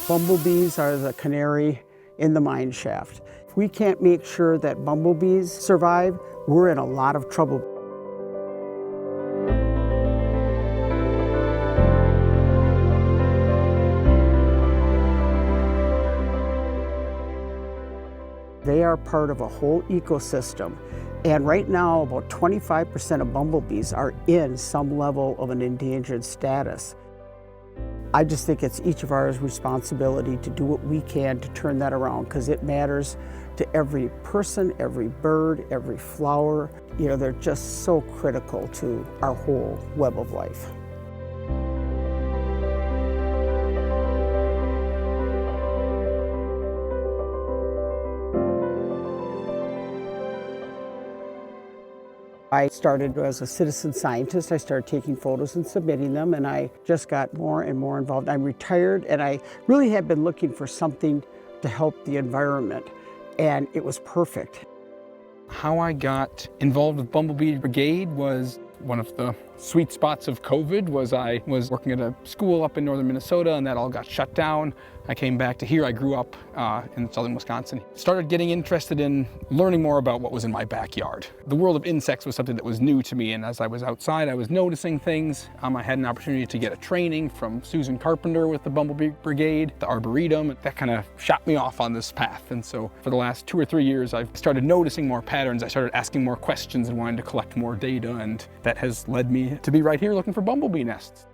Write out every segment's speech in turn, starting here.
Bumblebees are the canary in the mine shaft. If we can't make sure that bumblebees survive, we're in a lot of trouble. They are part of a whole ecosystem. And right now, about 25% of bumblebees are in some level of an endangered status. I just think it's each of our responsibility to do what we can to turn that around, because it matters to every person, every bird, every flower. You know, they're just so critical to our whole web of life. I started as a citizen scientist. I started taking photos and submitting them, and I just got more and more involved. I'm retired, and I really have been looking for something to help the environment, and it was perfect. How I got involved with Bumble Bee Brigade was one of the sweet spots of COVID. I was working at a school up in northern Minnesota, and that all got shut down. I came back to here. I grew up in southern Wisconsin. Started getting interested in learning more about what was in my backyard. The world of insects was something that was new to me, and as I was outside, I was noticing things. I had an opportunity to get a training from Susan Carpenter with the Bumble Bee Brigade, the Arboretum. That kind of shot me off on this path. And so for the last 2 or 3 years, I've started noticing more patterns. I started asking more questions and wanting to collect more data, and that has led me to be right here looking for bumblebee nests.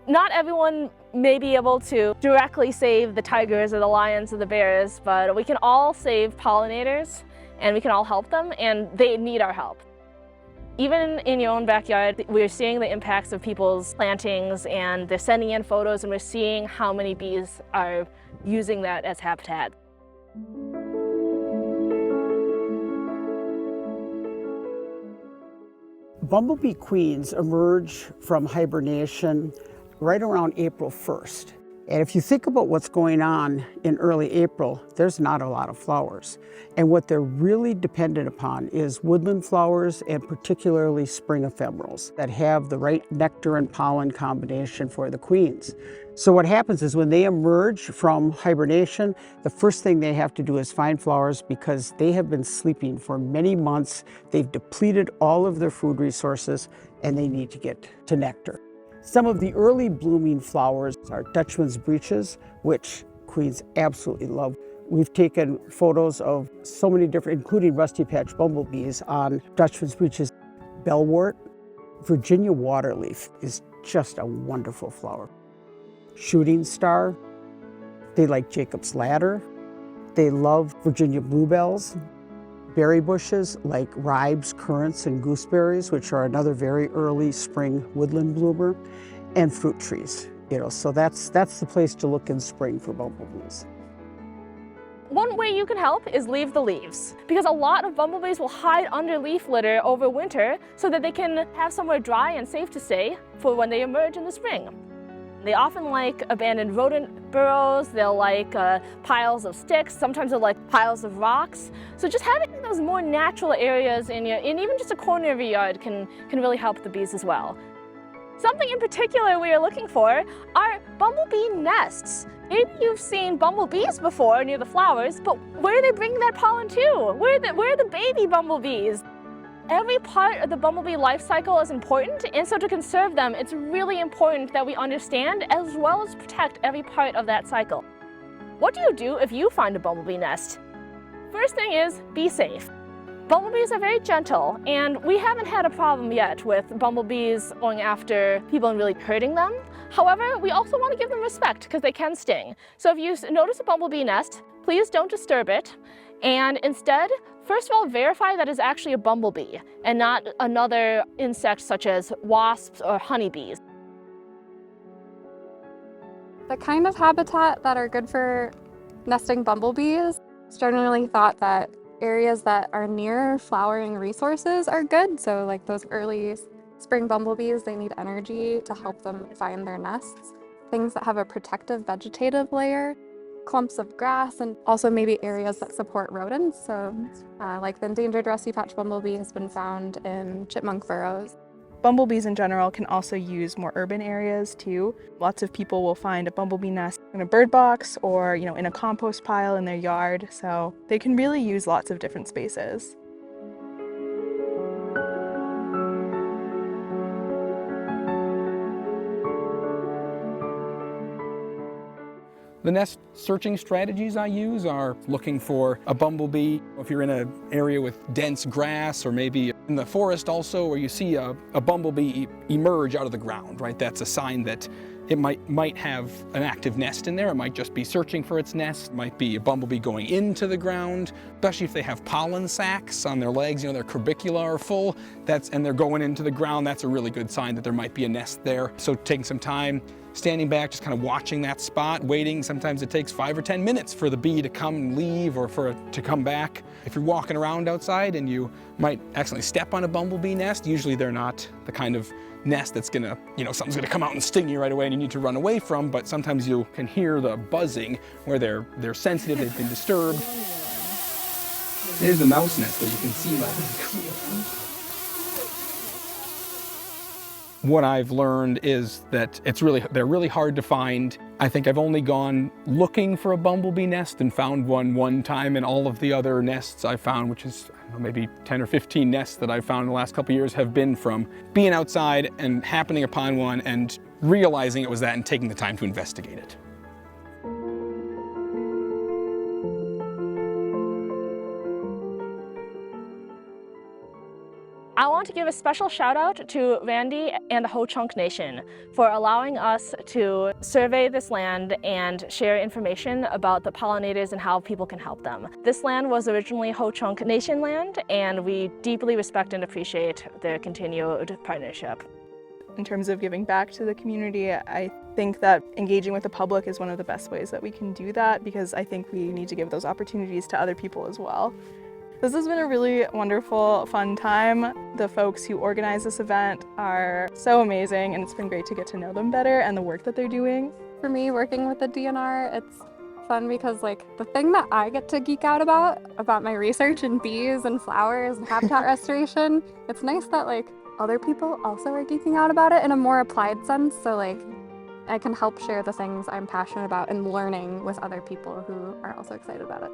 Not everyone may be able to directly save the tigers or the lions or the bears, but we can all save pollinators, and we can all help them, and they need our help. Even in your own backyard, we're seeing the impacts of people's plantings, and they're sending in photos, and we're seeing how many bees are using that as habitat. Bumblebee queens emerge from hibernation right around April 1st. And if you think about what's going on in early April, there's not a lot of flowers. And what they're really dependent upon is woodland flowers, and particularly spring ephemerals that have the right nectar and pollen combination for the queens. So what happens is when they emerge from hibernation, the first thing they have to do is find flowers, because they have been sleeping for many months. They've depleted all of their food resources, and they need to get to nectar. Some of the early blooming flowers are Dutchman's breeches, which queens absolutely love. We've taken photos of so many different, including rusty patch bumblebees on Dutchman's breeches. Bellwort, Virginia waterleaf is just a wonderful flower. Shooting star, they like Jacob's ladder. They love Virginia bluebells. Berry bushes like ribes, currants, and gooseberries, which are another very early spring woodland bloomer, and fruit trees. So that's the place to look in spring for bumblebees. One way you can help is leave the leaves, because a lot of bumblebees will hide under leaf litter over winter so that they can have somewhere dry and safe to stay for when they emerge in the spring. They often like abandoned rodent burrows. They'll like piles of sticks. Sometimes they'll like piles of rocks. So just having those more natural areas in even just a corner of your yard can really help the bees as well. Something in particular we are looking for are bumblebee nests. Maybe you've seen bumblebees before near the flowers, but where are they bringing that pollen to? Where are the baby bumblebees? Every part of the bumblebee life cycle is important, and so to conserve them, it's really important that we understand as well as protect every part of that cycle. What do you do if you find a bumblebee nest? First thing is, be safe. Bumblebees are very gentle, and we haven't had a problem yet with bumblebees going after people and really hurting them. However, we also want to give them respect because they can sting. So if you notice a bumblebee nest, please don't disturb it, and instead, first of all, verify that it's actually a bumblebee and not another insect such as wasps or honeybees. The kind of habitat that are good for nesting bumblebees, it's generally thought that areas that are near flowering resources are good. So like those early spring bumblebees, they need energy to help them find their nests. Things that have a protective vegetative layer, clumps of grass, and also maybe areas that support rodents. So like the endangered rusty patch bumblebee has been found in chipmunk burrows. Bumblebees in general can also use more urban areas too. Lots of people will find a bumblebee nest in a bird box or, in a compost pile in their yard. So they can really use lots of different spaces. The nest searching strategies I use are looking for a bumblebee. If you're in an area with dense grass, or maybe in the forest also, where you see a bumblebee emerge out of the ground, right? That's a sign that it might have an active nest in there. It might just be searching for its nest. It might be a bumblebee going into the ground, especially if they have pollen sacs on their legs, their corbicula are full, and they're going into the ground. That's a really good sign that there might be a nest there. So taking some time, standing back, just kind of watching that spot, waiting. Sometimes it takes 5 or 10 minutes for the bee to come and leave, or for it to come back. If you're walking around outside and you might accidentally step on a bumblebee nest, usually they're not the kind of nest that's gonna, something's gonna come out and sting you right away and you need to run away from, but sometimes you can hear the buzzing where they're sensitive, they've been disturbed. There's the mouse nest that you can see. What I've learned is that they're really hard to find. I think I've only gone looking for a bumblebee nest and found one time, and all of the other nests I found, which is maybe 10 or 15 nests that I've found in the last couple of years, have been from being outside and happening upon one and realizing it was that and taking the time to investigate it. I want to give a special shout out to Randy and the Ho-Chunk Nation for allowing us to survey this land and share information about the pollinators and how people can help them. This land was originally Ho-Chunk Nation land, and we deeply respect and appreciate their continued partnership. In terms of giving back to the community, I think that engaging with the public is one of the best ways that we can do that, because I think we need to give those opportunities to other people as well. This has been a really wonderful, fun time. The folks who organize this event are so amazing, and it's been great to get to know them better and the work that they're doing. For me, working with the DNR, it's fun because the thing that I get to geek out about my research in bees and flowers and habitat restoration, it's nice that other people also are geeking out about it in a more applied sense. So I can help share the things I'm passionate about and learning with other people who are also excited about it.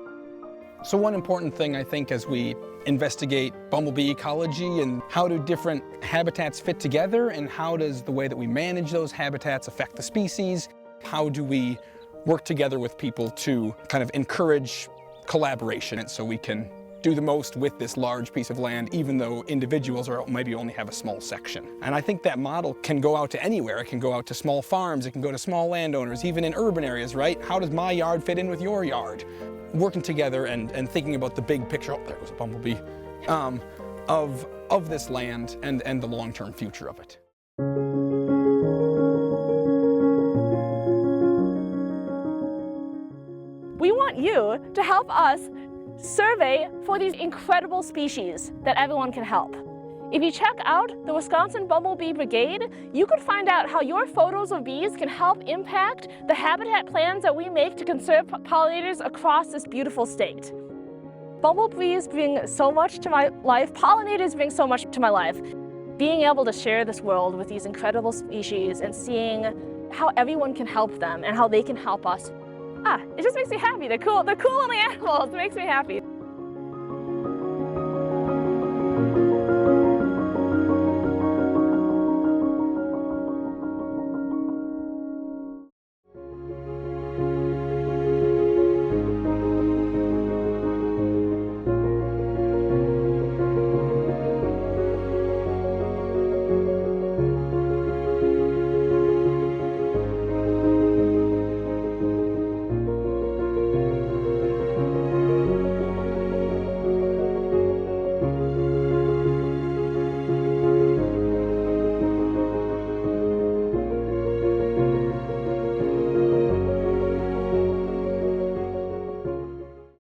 So one important thing, I think, as we investigate bumblebee ecology and how do different habitats fit together, and how does the way that we manage those habitats affect the species, how do we work together with people to kind of encourage collaboration so we can do the most with this large piece of land, even though individuals maybe only have a small section. And I think that model can go out to anywhere. It can go out to small farms, it can go to small landowners, even in urban areas, right? How does my yard fit in with your yard? Working together and thinking about the big picture, oh, there was a bumblebee, of this land and the long-term future of it. We want you to help us survey for these incredible species that everyone can help. If you check out the Wisconsin Bumble Bee Brigade, you can find out how your photos of bees can help impact the habitat plans that we make to conserve pollinators across this beautiful state. Bumblebees bring so much to my life, pollinators bring so much to my life. Being able to share this world with these incredible species and seeing how everyone can help them and how they can help us, it just makes me happy. They're cool little animals, it makes me happy.